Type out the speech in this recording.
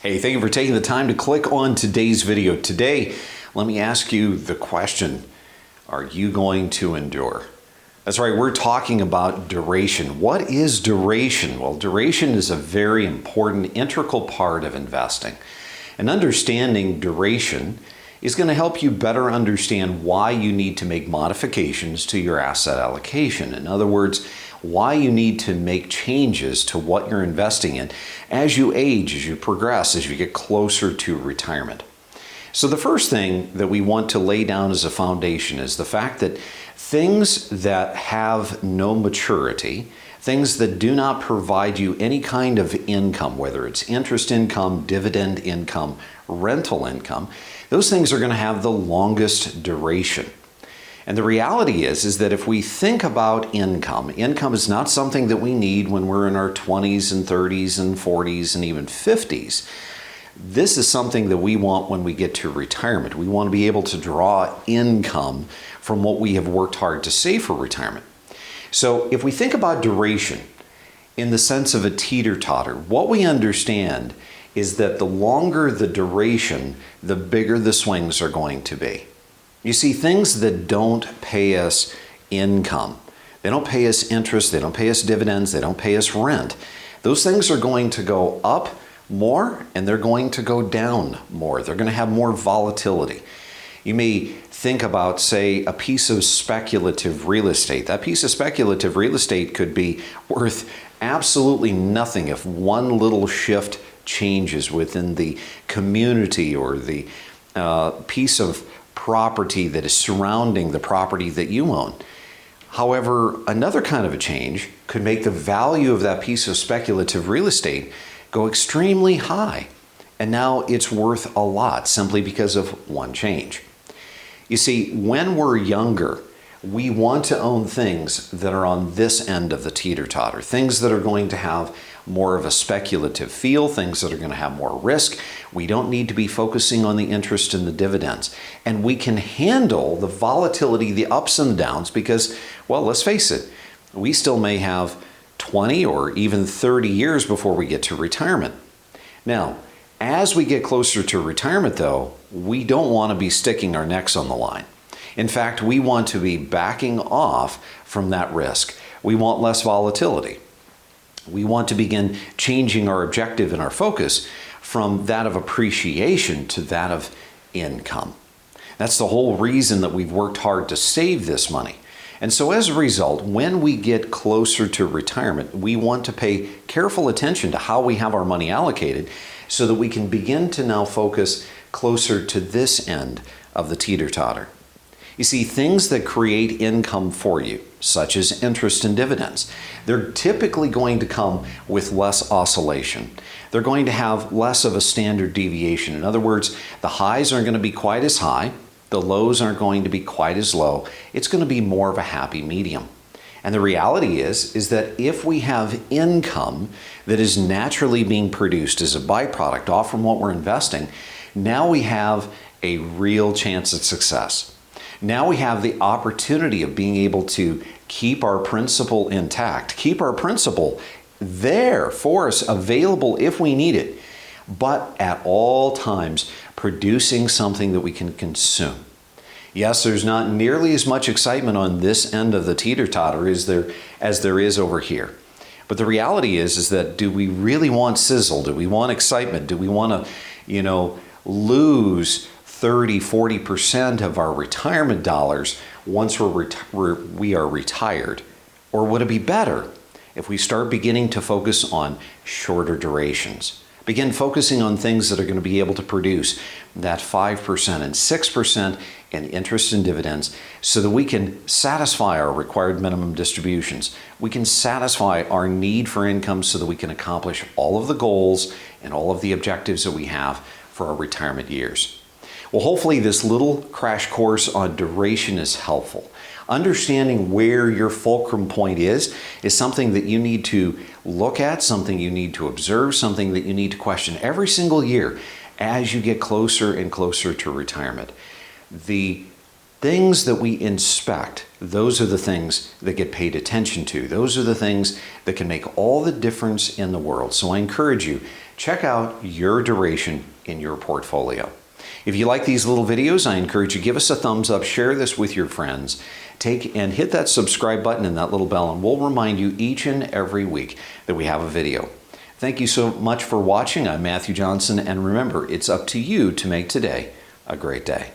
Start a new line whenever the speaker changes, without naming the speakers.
Hey, thank you for taking the time to click on today's video. Today, let me ask you the question, are you going to endure? That's right, we're talking about duration. What is duration? Well, duration is a very important, integral part of investing. And understanding duration is going to help you better understand why you need to make modifications to your asset allocation. In other words, why you need to make changes to what you're investing in as you age, as you progress, as you get closer to retirement. So the first thing that we want to lay down as a foundation is the fact that things that have no maturity, things that do not provide you any kind of income, whether it's interest income, dividend income, rental income, those things are going to have the longest duration. And the reality is that if we think about income is not something that we need when we're in our 20s and 30s and 40s and even 50s. This is something that we want when we get to retirement. We want to be able to draw income from what we have worked hard to save for retirement. So if we think about duration in the sense of a teeter-totter, what we understand is that the longer the duration, the bigger the swings are going to be. You see, things that don't pay us income, they don't pay us interest, they don't pay us dividends, they don't pay us rent, those things are going to go up more and they're going to go down more. They're going to have more volatility. You may think about, say, a piece of speculative real estate. That piece of speculative real estate could be worth absolutely nothing if one little shift changes within the community or the piece of property that is surrounding the property that you own. However, another kind of a change could make the value of that piece of speculative real estate go extremely high, and now it's worth a lot simply because of one change. You see, when we're younger, we want to own things that are on this end of the teeter-totter, things that are going to have more of a speculative feel, things that are going to have more risk. We don't need to be focusing on the interest and the dividends. And we can handle the volatility, the ups and downs, because, well, let's face it, we still may have 20 or even 30 years before we get to retirement. Now, as we get closer to retirement, though, we don't want to be sticking our necks on the line. In fact, we want to be backing off from that risk. We want less volatility. We want to begin changing our objective and our focus from that of appreciation to that of income. That's the whole reason that we've worked hard to save this money. And so as a result, when we get closer to retirement, we want to pay careful attention to how we have our money allocated so that we can begin to now focus closer to this end of the teeter-totter. You see, things that create income for you, such as interest and dividends, they're typically going to come with less oscillation. They're going to have less of a standard deviation. In other words, the highs aren't going to be quite as high, the lows aren't going to be quite as low. It's going to be more of a happy medium. And the reality is that if we have income that is naturally being produced as a byproduct off from what we're investing, now we have a real chance at success. Now we have the opportunity of being able to keep our principal intact, keep our principal there for us, available if we need it, but at all times producing something that we can consume. Yes, there's not nearly as much excitement on this end of the teeter-totter as there is over here. But the reality is that do we really want sizzle? Do we want excitement? Do we want to, lose 30-40% of our retirement dollars once we are retired? Or would it be better if we start beginning to focus on shorter durations? Begin focusing on things that are going to be able to produce that 5% and 6% in interest and dividends so that we can satisfy our required minimum distributions. We can satisfy our need for income so that we can accomplish all of the goals and all of the objectives that we have for our retirement years. Well, hopefully this little crash course on duration is helpful. Understanding where your fulcrum point is something that you need to look at, something you need to observe, something that you need to question every single year as you get closer and closer to retirement. The Things that we inspect, those are the things that get paid attention to. Those are the things that can make all the difference in the world. So I encourage you, check out your duration in your portfolio. If you like these little videos, I encourage you, give us a thumbs up, share this with your friends. Take and hit that subscribe button and that little bell, and we'll remind you each and every week that we have a video. Thank you so much for watching. I'm Matthew Johnson, and remember, it's up to you to make today a great day.